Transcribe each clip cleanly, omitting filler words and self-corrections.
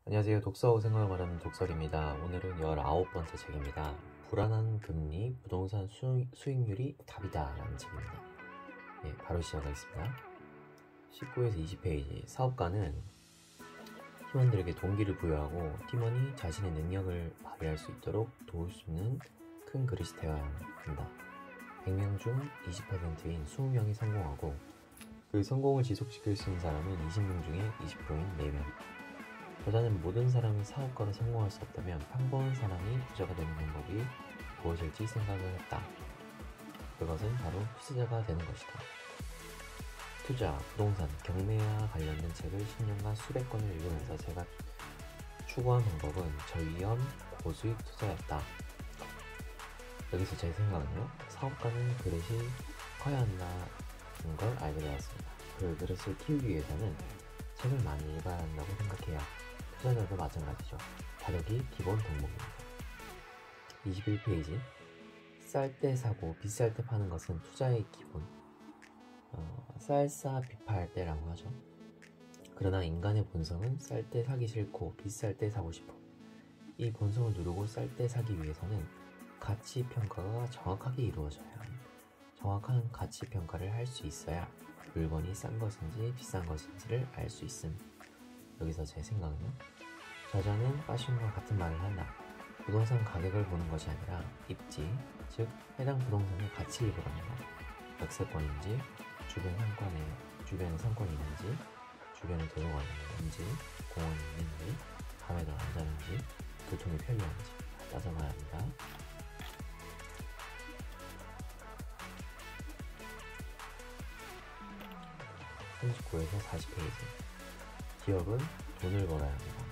안녕하세요. 독서하고 생각을 말하는 독설입니다. 오늘은 19번째 책입니다. 불안한 금리, 부동산 수익률이 답이다 라는 책입니다. 바로 시작하겠습니다. 19에서 20페이지. 사업가는 팀원들에게 동기를 부여하고 팀원이 자신의 능력을 발휘할 수 있도록 도울 수 있는 큰 그릇이 되어야 한다. 100명 중 20%인 20명이 성공하고 그 성공을 지속시킬 수 있는 사람은 20명 중에 20%인 4명. 저자는 모든 사람이 사업가로 성공할 수 없다면 평범한 사람이 부자가 되는 방법이 무엇일지 생각을 했다. 그것은 바로 투자자가 되는 것이다. 투자, 부동산, 경매와 관련된 책을 10년간 수백 권을 읽으면서 제가 추구한 방법은 저위험, 고수익 투자였다. 여기서 제 생각은요, 사업가는 그릇이 커야 한다는 걸 알게 되었습니다. 그 그릇을 키우기 위해서는 책을 많이 읽어야 한다고 생각해요. 투자자도 마찬가지죠. 다르기 기본 덕목입니다. 21페이지. 쌀 때 사고 비쌀 때 파는 것은 투자의 기본. 쌀 비파할 때라고 하죠. 그러나 인간의 본성은 쌀 때 사기 싫고 비쌀 때 사고 싶어. 이 본성을 누르고 쌀 때 사기 위해서는 가치 평가가 정확하게 이루어져야 합니다. 정확한 가치 평가를 할 수 있어야 물건이 싼 것인지 비싼 것인지를 알 수 있습니다. 여기서 제 생각은요, 저자는 빠슌과 같은 말을 한다. 부동산 가격을 보는 것이 아니라 입지, 즉 해당 부동산의 가치를 보라는 것. 역세권인지, 주변에 상권이 있는지, 주변에 도로가 있는지, 공원이 있는지, 밤에도 안 자는지, 교통이 편리한지 따져봐야 합니다. (39에서 40페이지) 기업은 돈을 벌어야 합니다.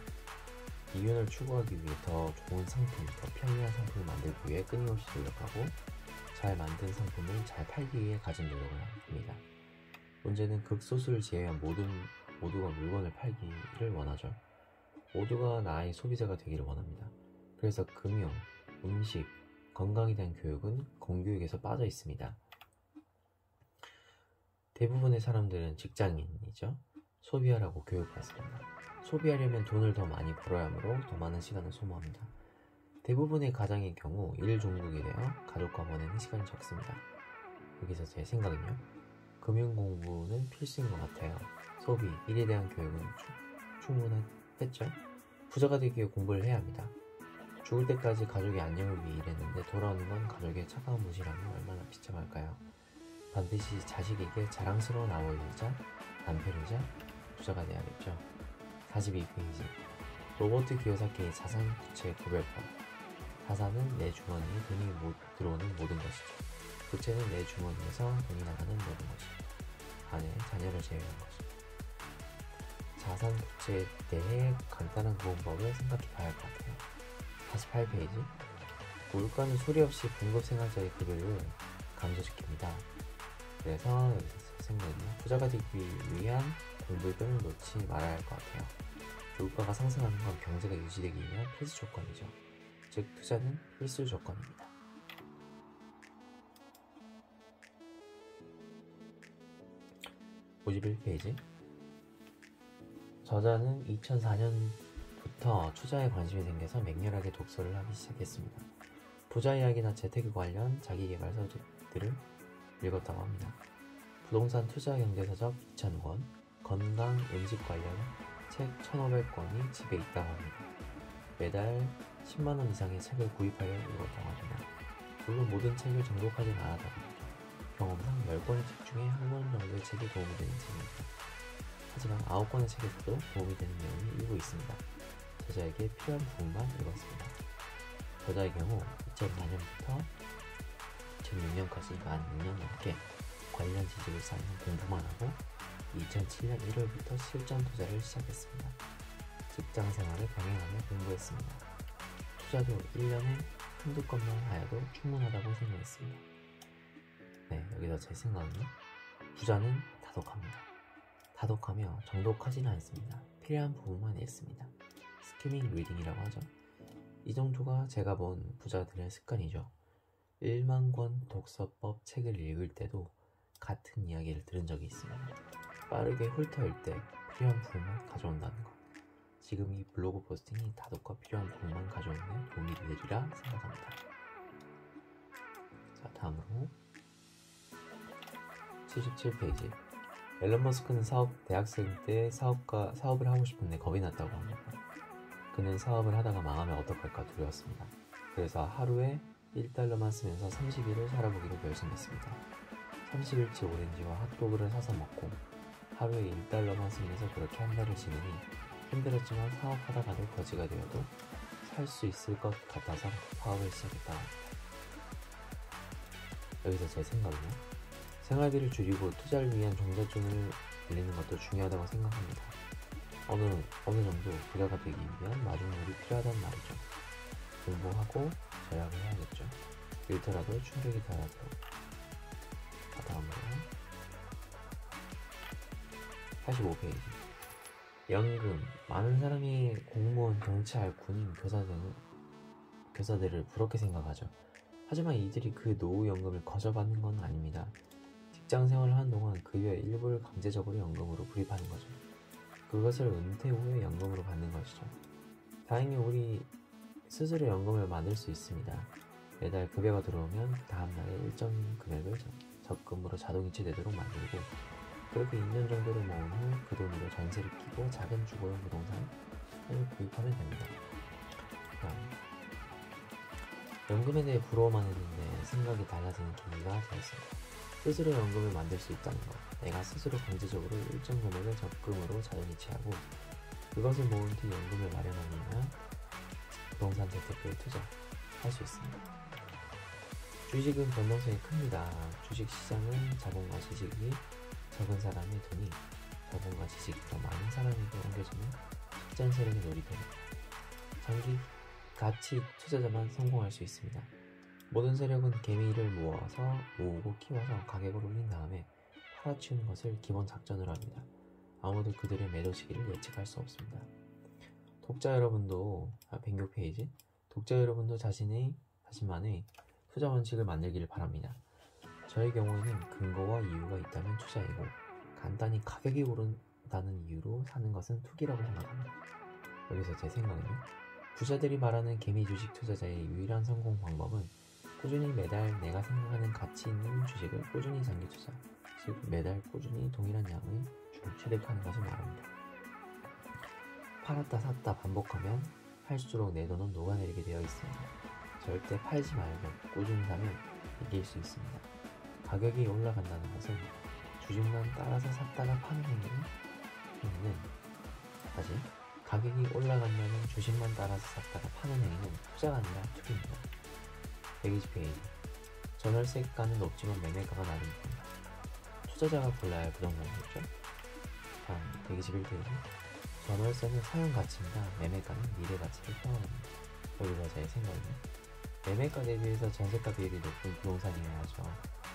이윤을 추구하기 위해 더 좋은 상품, 더 편리한 상품을 만들기 위해 끊임없이 노력하고 잘 만든 상품을 잘 팔기 위해 가진 노력을 합니다. 문제는 극소수를 제외한 모두가 물건을 팔기를 원하죠. 모두가 나의 소비자가 되기를 원합니다. 그래서 금융, 음식, 건강에 대한 교육은 공교육에서 빠져 있습니다. 대부분의 사람들은 직장인이죠. 소비하라고 교육받습니다. 소비하려면 돈을 더 많이 벌어야 하므로 더 많은 시간을 소모합니다. 대부분의 가장의 경우 일 종국이 되어 가족과 보내는 시간이 적습니다. 여기서 제 생각은요, 금융 공부는 필수인 것 같아요. 소비, 일에 대한 교육은 충분했죠? 부자가 되기 위해 공부를 해야 합니다. 죽을 때까지 가족의 안녕을 위해 일했는데 돌아오는 건 가족의 차가운 무시라면 얼마나 비참할까요? 반드시 자식에게 자랑스러운 아버지이자 남편이자 부자가 돼야겠죠. 42페이지. 로버트 기요사키의 자산 부채 구별법. 자산은 내 주머니에 돈이 들어오는 모든 것이죠. 부채는 내 주머니에서 돈이 나가는 모든 것이죠. 아내, 자녀를 제외한 것이죠. 자산 부채에 대해 간단한 구분법을 생각해 봐야 할 것 같아요. 48페이지. 물가는 소리 없이 공급 생활자의 급여를 감소시킵니다. 그래서 여기서 생각은요, 부자가 되기 위한 공부의 끈을 놓지 말아야 할 것 같아요. 물가가 상승하는 건 경제가 유지되기 위한 필수 조건이죠. 즉 투자는 필수 조건입니다. 51페이지. 저자는 2004년부터 투자에 관심이 생겨서 맹렬하게 독서를 하기 시작했습니다. 부자 이야기나 재테크 관련 자기계발서들을 읽었다고 합니다. 부동산 투자 경제서적 2,000권, 건강 음식 관련 책 1,500권이 집에 있다고 합니다. 매달 10만원 이상의 책을 구입하여 읽었다고 합니다. 물론 모든 책을 정독하진 않았다고 합니다. 경험상 10권의 책 중에 1권 정도의 책이 도움이 되는 책입니다. 하지만 9권의 책에서도 도움이 되는 내용이 일부 있습니다. 저자에게 필요한 부분만 읽었습니다. 저자의 경우 2004년부터 2006년까지 만 2년 넘게 관련 지식을 쌓는 공부만 하고 2007년 1월부터 실전 투자를 시작했습니다. 직장 생활을 병행하며 공부했습니다. 투자도 1년에 한두 건만 하여도 충분하다고 생각했습니다. 여기서 제 생각은요, 부자는 다독합니다. 다독하며 정독하지는 않습니다. 필요한 부분만 읽습니다. 스키밍 리딩이라고 하죠. 이 정도가 제가 본 부자들의 습관이죠. 1만 권 독서법 책을 읽을 때도 같은 이야기를 들은 적이 있습니다. 빠르게 훑어일 때 필요한 부분만 가져온다는 것. 지금 이 블로그 포스팅이 다독과 필요한 부분만 가져오는 데 도움이 되리라 생각합니다. 자, 다음으로 77페이지. 앨런 머스크는 대학생 때 사업을 하고 싶은데 겁이 났다고 합니다. 그는 사업을 하다가 망하면 어떡할까 두려웠습니다. 그래서 하루에 $1만 쓰면서 30일을 살아보기로 결심했습니다. 30일치 오렌지와 핫도그를 사서 먹고 하루에 $1만 쓰면서 그렇게 한 달을 지내니 힘들었지만 사업하다가도 거지가 되어도 살 수 있을 것 같아서 사업을 시작했다고 합니다. 여기서 제 생각은요, 생활비를 줄이고 투자를 위한 종잣돈을 빌리는 것도 중요하다고 생각합니다. 어느 정도 부자가 되기 위한 마중물이 필요하단 말이죠. 공부하고 절약을 해야겠죠. 잃더라도 충격이 덜하도록. 다음으로 85페이지. 연금. 많은 사람이 공무원, 경찰, 군인, 교사들을 부럽게 생각하죠. 하지만 이들이 그 노후연금을 거저받는 건 아닙니다. 직장생활을 한 동안 그 외 일부를 강제적으로 연금으로 불입하는 거죠. 그것을 은퇴 후에 연금으로 받는 것이죠. 다행히 우리 스스로 연금을 만들 수 있습니다. 매달 급여가 들어오면 그 다음날에 일정 금액을 적금으로 자동이체되도록 만들고, 그렇게 2년 정도를 모은 후 그 돈으로 전세를 끼고 작은 주거용 부동산을 구입하면 됩니다. 연금에 대해 부러워만 했는데 생각이 달라지는 계기가 되었습니다. 스스로 연금을 만들 수 있다는 것, 내가 스스로 강제적으로 일정 금액을 적금으로 자동이체하고 그것을 모은 뒤 연금을 마련하면 부동산 재테크에 투자할 수 있습니다. 주식은 변동성이 큽니다. 주식시장은 자본과 지식이 적은 사람의 돈이 자본과 지식이 더 많은 사람에게 옮겨지는 특정 세력의 놀이터입니다. 장기 가치 투자자만 성공할 수 있습니다. 모든 세력은 개미를 모으고 키워서 가격을 올린 다음에 팔아치우는 것을 기본 작전으로 합니다. 아무도 그들의 매도 시기를 예측할 수 없습니다. 독자 여러분도 106페이지. 독자 여러분도 자신만의 투자 원칙을 만들기를 바랍니다. 저의 경우에는 근거와 이유가 있다면 투자이고, 간단히 가격이 오른다는 이유로 사는 것은 투기라고 생각합니다. 여기서 제 생각은요, 부자들이 말하는 개미 주식 투자자의 유일한 성공 방법은 꾸준히 매달 내가 생각하는 가치 있는 주식을 꾸준히 장기 투자, 즉 매달 꾸준히 동일한 양의 주를 취득하는 것을 말합니다. 팔았다 샀다 반복하면 할수록 내 돈은 녹아내리게 되어 있습니다. 절대 팔지 말고 꾸준히 사면 이길 수 있습니다. 가격이 올라간다는 것은 주식만 따라서 샀다가 파는 가격이 올라간다는 주식만 따라서 샀다가 파는 행위는 투자가 아니라 투기입니다. 120페이지. 전월세가는 높지만 매매가가 낮은 편입니다. 투자자가 골라야 할 부동산이겠죠? 다음 121페이지. 전월세는 사용 가치입니다. 매매가는 미래 가치를 포함합니다. 여기서 제 생각은 매매가 대비해서 전세가 비율이 높은 부동산이어야 하죠.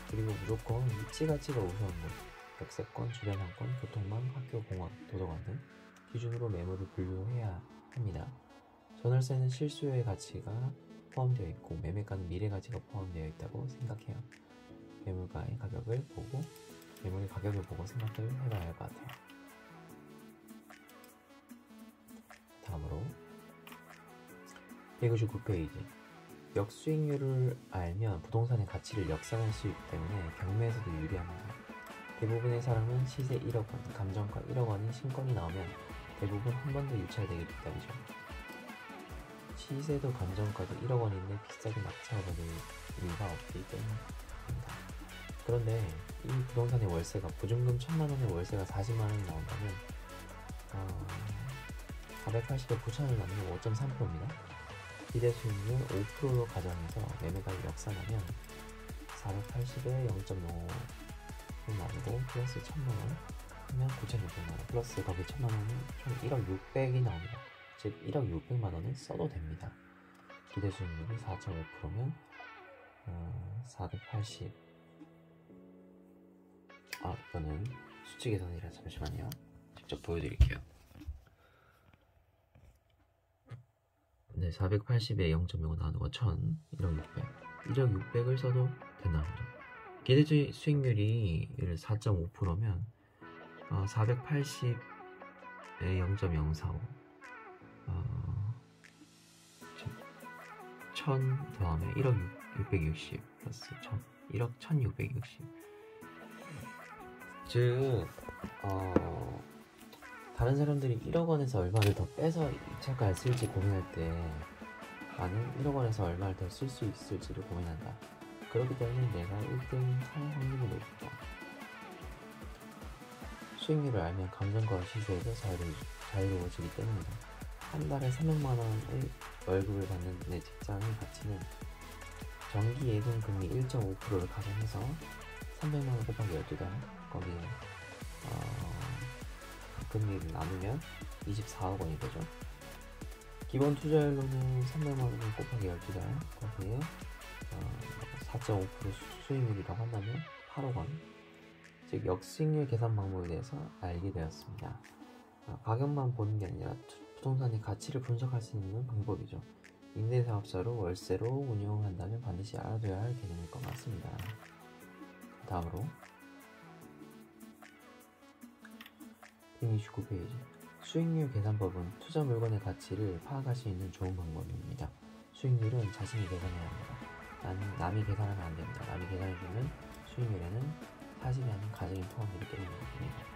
그리고 무조건 위치 가치가 우수한 곳, 역세권, 주변 상권, 교통망, 학교, 공원, 도서관 등 기준으로 매물을 분류해야 합니다. 전월세는 실수요의 가치가 포함되어 있고 매매가는 미래 가치가 포함되어 있다고 생각해요. 매물의 가격을 보고 생각을 해봐야 할 것 같아요. 다음으로 159페이지. 역수익률을 알면 부동산의 가치를 역산할 수 있기 때문에 경매에서도 유리합니다. 대부분의 사람은 시세 1억 원, 감정가 1억 원인 신권이 나오면 대부분 한 번 더 유찰되기 때문이죠. 시세도 감정가도 1억 원인데 비싸게 낙찰받을 이유가 없기 때문입니다. 그런데 이 부동산의 월세가 보증금 1,000만 원의 월세가 40만 원이 나온다면 480에 9,000원을 나누면 5.3%입니다. 기대 수익률 5%로 가정해서 매매가를 역산하면 480에 0.5를 나누고 플러스 1,000만원 하면 9,600만원 플러스 거기 1,000만원은 총 1억 600이 나옵니다. 즉 1억 600만원을 써도 됩니다. 기대 수익률이 4.5%면 480 이거는 수치 계산이라 잠시만요. 직접 보여드릴게요. 네, 480에 0.05 나누고 1000, 1억 600. 1억 600을 써도 된다는 거죠. 기대 수익률이 4.5%면 480에 0.045 1000 더하면 1억 660 플러스 1000 1억 1660. 즉 다른 사람들이 1억 원에서 얼마를 더 빼서 입찰가를 쓸지 고민할 때 나는 1억 원에서 얼마를 더 쓸 수 있을지를 고민한다. 그렇기 때문에 내가 1등 살 확률이 높다. 수익률을 알면 감정과 시세에서 자유로워지기 때문이다. 한 달에 300만원의 월급을 받는 내 직장의 가치는 정기 예금금리 1.5%를 가정해서 300만원 곱하기 12달 거기에 금리를 나누면 24억 원이 되죠. 기본 투자율로는 300만원 곱하기 12달 거기에 4.5% 수익률이라고 한다면 8억 원. 즉 역수익률 계산 방법에 대해서 알게 되었습니다. 가격만 보는 게 아니라 부동산의 가치를 분석할 수 있는 방법이죠. 임대사업자로 월세로 운영한다면 반드시 알아둬야 할 개념일 것 같습니다. 다음으로 129페이지 수익률 계산법은 투자 물건의 가치를 파악할 수 있는 좋은 방법입니다. 수익률은 자신이 계산해야 합니다. 남이 계산하면 안 됩니다. 남이 계산해주면 수익률에는 사실이 아닌 가정이 포함되기 때문입니다.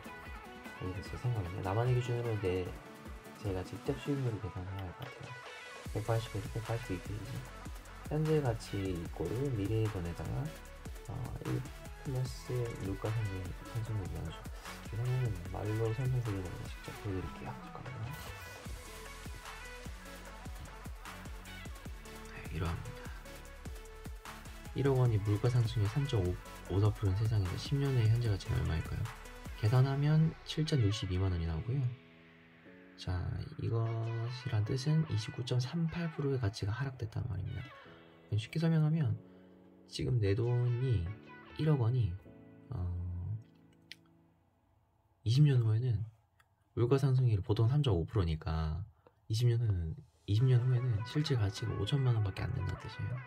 여기서 제 생각은요. 나만의 기준으로 제가 직접 수익률을 계산해야 할 것 같아요. 180에서 182페이지 현재 가치 이꼴을 미래의 돈에다가 1 플러스 물가 상승률 나누죠. 이거는 말로 설명드리는 거 직접 보여드릴게요. 잠깐만요. 네, 이러합니다. 1억 원이 물가 상승률 3.54%인 세상에서 10년 후의 현재 가치는 얼마일까요? 계산하면 7,062만 원이 나오고요. 자, 이것이란 뜻은 29.38%의 가치가 하락됐다는 말입니다. 쉽게 설명하면 지금 내 돈이 1억 원이 20년 후에는 물가 상승률이 보통 3.5%니까 20년 후에는 실제 가치가 5천만 원밖에 안 된다는 뜻이에요.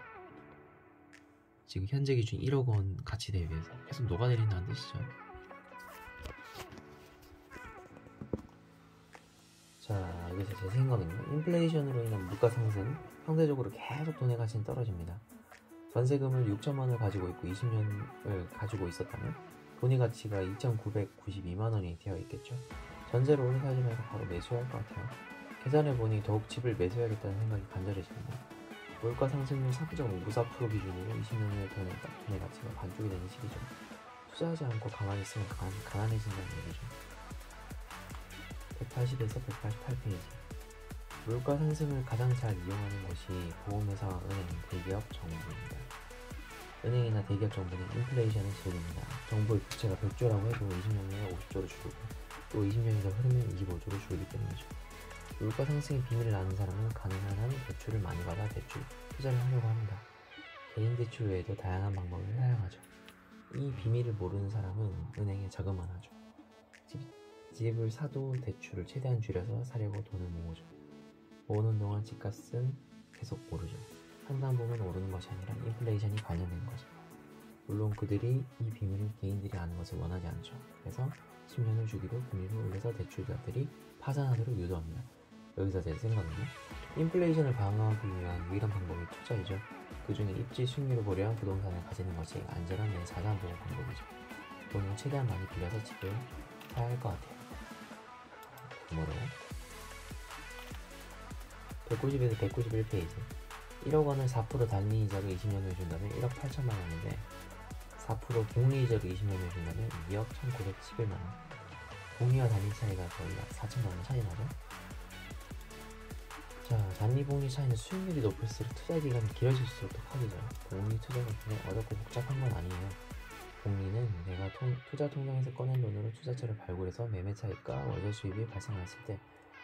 지금 현재 기준 1억 원 가치 대비해서 계속 녹아내린다는 뜻이죠. 자, 여기서 제 생각은요. 인플레이션으로 인한 물가 상승, 상대적으로 계속 돈의 가치는 떨어집니다. 전세금을 6천만 원을 가지고 있고 20년을 가지고 있었다면 돈의 가치가 2,992만 원이 되어 있겠죠. 전세를 오래 살지 말고 바로 매수할 것 같아요. 계산해보니 더욱 집을 매수해야겠다는 생각이 간절해집니다. 물가 상승률 3.54% 기준으로 20년 후에 돈의 가치가 반쪽이 되는 시기죠. 투자하지 않고 가만히 있으면 가난해진다는 얘기죠. 180에서 188페이지 물가 상승을 가장 잘 이용하는 것이 보험회사와 은행, 대기업, 정부입니다. 은행이나 대기업 정부는 인플레이션을 즐깁니다. 정부의 부채가 100조라고 해도 20년 후에 50조로 줄고 또 20년이 더 흐르면 25조로 줄기 때문이죠. 물가 상승의 비밀을 아는 사람은 가능한 한 대출을 많이 받아 투자를 하려고 합니다. 개인 대출 외에도 다양한 방법을 사용하죠. 이 비밀을 모르는 사람은 은행에 자금만 하죠. 집을 사도 대출을 최대한 줄여서 사려고 돈을 모으죠. 모으는 동안 집값은 계속 오르죠. 상당 부분 오르는 것이 아니라 인플레이션이 관련된 거죠. 물론 그들이 이 비밀을 개인들이 아는 것을 원하지 않죠. 그래서 10년을 주기로 금리를 올려서 대출자들이 파산하도록 유도합니다. 여기서 제 생각은요. 인플레이션을 방어하기 위한 유일한 방법이 투자이죠. 그 중에 입지 수익률을 고려한 부동산을 가지는 것이 안전한 내 자산 보호 방법이죠. 돈을 최대한 많이 빌려서 집을 사야 할 것 같아요. 다음으로 190에서 191페이지 1억 원을 4% 단위이자로 20년 후에 준다면 1억 8천만 원인데 4% 복리이자로 20년 후에 준다면 2억 1911만 원. 복리와 단위 차이가 거의 약 4천만 원 차이 나죠. 자, 단위 복리 차이는 수익률이 높을수록 투자 기간이 길어질수록 더 커지죠. 복리 투자가 그냥 어렵고 복잡한 건 아니에요. 복리는 내가 투자 통장에서 꺼낸 돈으로 투자처를 발굴해서 매매 차익과 월세 수입이 발생했을 때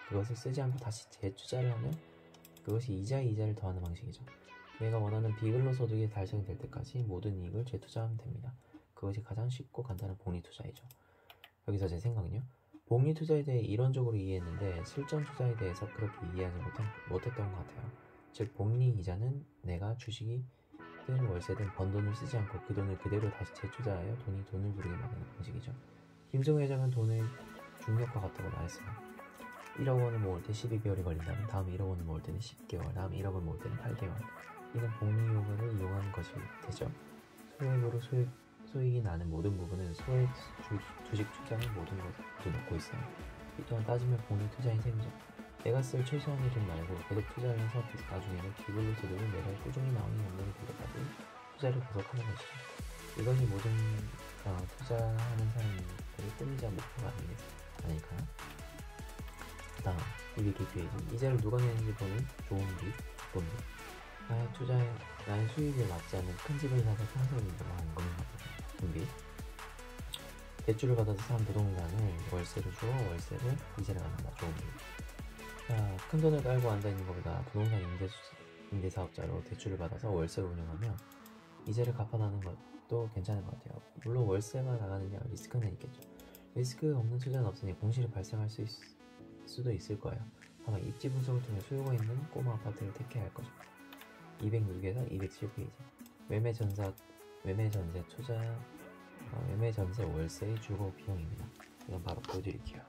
그것을 쓰지 않고 다시 재투자를 하면 그것이 이자를 더하는 방식이죠. 내가 원하는 비근로소득이 달성될 때까지 모든 이익을 재투자하면 됩니다. 그것이 가장 쉽고 간단한 복리 투자이죠. 여기서 제 생각은요. 복리 투자에 대해 이론적으로 이해했는데 실전 투자에 대해서 그렇게 이해하지 못했던 것 같아요. 즉 복리 이자는 내가 주식이든 월세든 번 돈을 쓰지 않고 그 돈을 그대로 다시 재투자하여 돈을 부르게 만드는 방식이죠. 김승우 회장은 돈의 중력과 같다고 말했어요. 1억 원을 모을 때 12개월이 걸린다면 다음 1억 원을 모을 때는 10개월, 다음 1억을 모을 때는 8개월. 이는 복리 효과를 이용하는 것이 되죠. 소액으로 수익이 나는 모든 부분은 소액 주식 투자의 모든 것을 모두 넣고 있어요. 이 또한 따지면 복리 투자인 셈이죠. 내가 쓸 최소한의 돈 말고 계속 투자를 해서 나중에는 기블로스들은 매달 꾸준히 나오는 연봉이 될 때까지 투자를 계속하는 것이죠. 이것이 모든 투자하는 사람들의 꿈이자 목표가 아닐까요? 다음 202페이지. 이자를 누가 내는지 보는 좋은 빚, 좋은 빚. 나의 수입에 맞지 않는 큰 집을 사서 평생 운동하는 것은 좋은 빚. 대출을 받아서 산 부동산을 월세로 주어 월세를 이자를 받는다. 좋은 빚. 큰 돈을 깔고 앉아있는 것보다 부동산 임대사업자로 대출을 받아서 월세로 운영하며 이자를 갚아나는 것도 괜찮은 것 같아요. 물론 월세가 나가느냐 리스크는 있겠죠. 리스크 없는 투자는 없으니 공실이 발생할 수도 있을 거예요. 다만 입지 분석을 통해 수요가 있는 꼬마 아파트를 택해야 할 것입니다. 206에서 207페이지. 매매전세 월세의 주거 비용입니다. 이건 바로 보여드릴게요.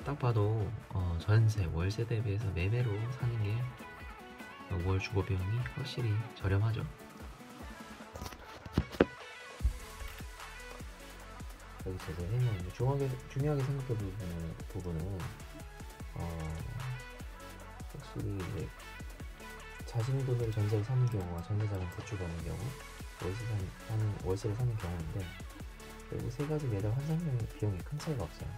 딱 봐도 전세, 월세 대비해서 매매로 사는 게 월 주거 비용이 확실히 저렴하죠. 여기서 제 생각인데 중요하게 생각해 부분은 확실히 이제 자신의 돈으로 전세를 사는 경우와 전세자금 대출 받는 경우, 월세를 사는 경우인데 그리고 세 가지 매달 환산 비용이 큰 차이가 없어요.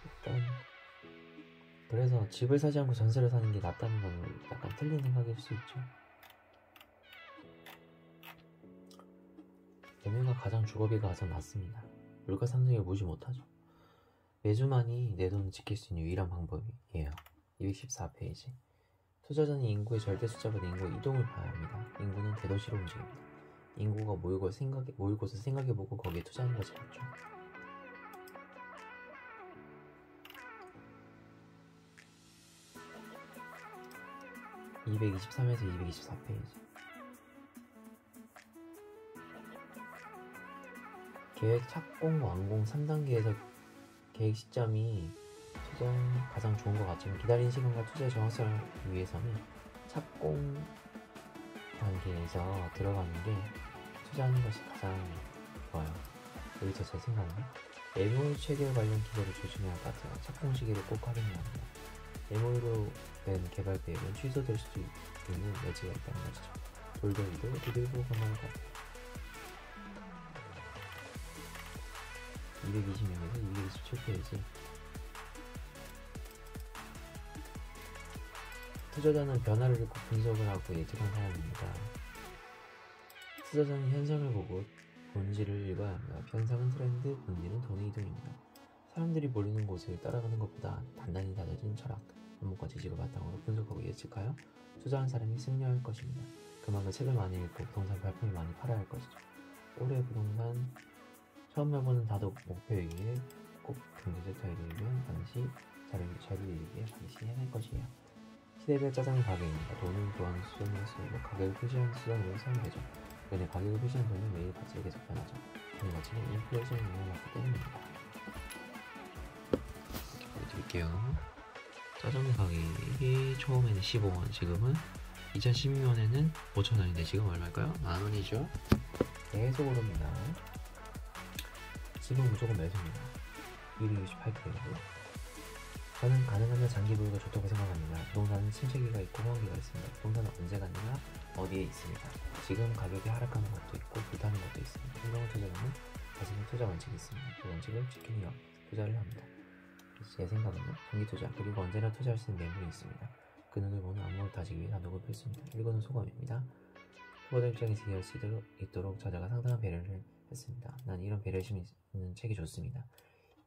일단 그래서 집을 사지 않고 전세를 사는 게 낫다는 건 약간 틀린 생각일 수 있죠. 매매가 가장 주거비가 가장 낮습니다. 물가 상승을 무시 못하죠. 매주만이 내 돈을 지킬 수 있는 유일한 방법이에요. 214페이지. 투자자는 인구의 절대 숫자보다 인구의 이동을 봐야 합니다. 인구는 대도시로 움직입니다. 인구가 모일 곳을 생각해보고 거기에 투자하는 것이 맞죠. (223에서 224페이지) 계획 착공, 완공 3단계에서 계획 시점이 가장 좋은 것 같지만 기다린 시간과 투자의 정확성을 위해서는 착공 단계에서 들어가는 게 투자하는 것이 가장 좋아요. 여기서 제 생각은 매물 체결 관련 기법을 조심해야 할 것 같아요. 착공 시기를 꼭 확인해야 합니다. 매물로 된 개발 계획은 취소될 수도 있는 여지가 있다는 것이죠. 돌돌이도 두들고 건너는 것 같아요. 226에서 227페이지. 투자자는 변화를 꼭 분석을 하고 예측한 사람입니다. 투자자는 현상을 보고 본질을 읽어야 합니다. 현상은 트렌드, 본질은 돈의 이동입니다. 사람들이 몰리는 곳을 따라가는 것보다 단단히 다져진 철학, 안목과 지식을 바탕으로 분석하고 예측하여 투자한 사람이 승리할 것입니다. 그만큼 책을 많이 읽고 부동산 발품을 많이 팔아야 할 것이죠. 올해 부동산 처음 해보는 다독 목표이기에 꼭 경제적 자유를 위한 반드시 자료를 이루기에 반드시 해낼 것이에요. 시대별 짜장면 가격입니다. 돈은 교환 수단으로 쓰이고 가격을 표시하는 수단으로 사용되죠. 그런데 가격을 표시한 돈은 매일 가치가 계속 변하죠. 그 가치는 인플레이션에 영향을 받기 때문입니다. 이렇게 보여드릴게요. 짜장면 가격이 처음에는 15원, 지금은 2012년에는 5,000원인데 지금 얼마일까요? 만원이죠. 계속 오릅니다. 지금 무조건 매수입니다. 268페이지. 저는 가능하면 장기 보유가 좋다고 생각합니다. 부동산은 침체기가 있고 호황기가 있습니다. 부동산은 언제 가느냐, 어디에 있습니다. 지금 가격이 하락하는 것도 있고 불타는 것도 있습니다. 현명한 투자자는 자신의 투자 원칙이 있습니다. 그 원칙을 지키며 투자를 합니다. 그래서 제 생각에는 장기 투자, 그리고 언제나 투자할 수 있는 매물이 있습니다. 그 눈을 보는 안목을 다지기 위해 단독을 펼습니다. 읽어는 소감입니다. 후보자 입장에서 이해할 수 있도록 저자가 상당한 배려를 했습니다. 난 이런 배려심 있는 책이 좋습니다.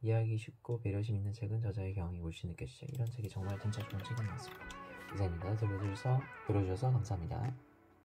이해하기 쉽고 배려심 있는 책은 저자의 경험이 물씬 느껴지죠. 이런 책이 정말 진짜 좋은 책인 것 같습니다. 이상입니다. 들어주셔서 감사합니다.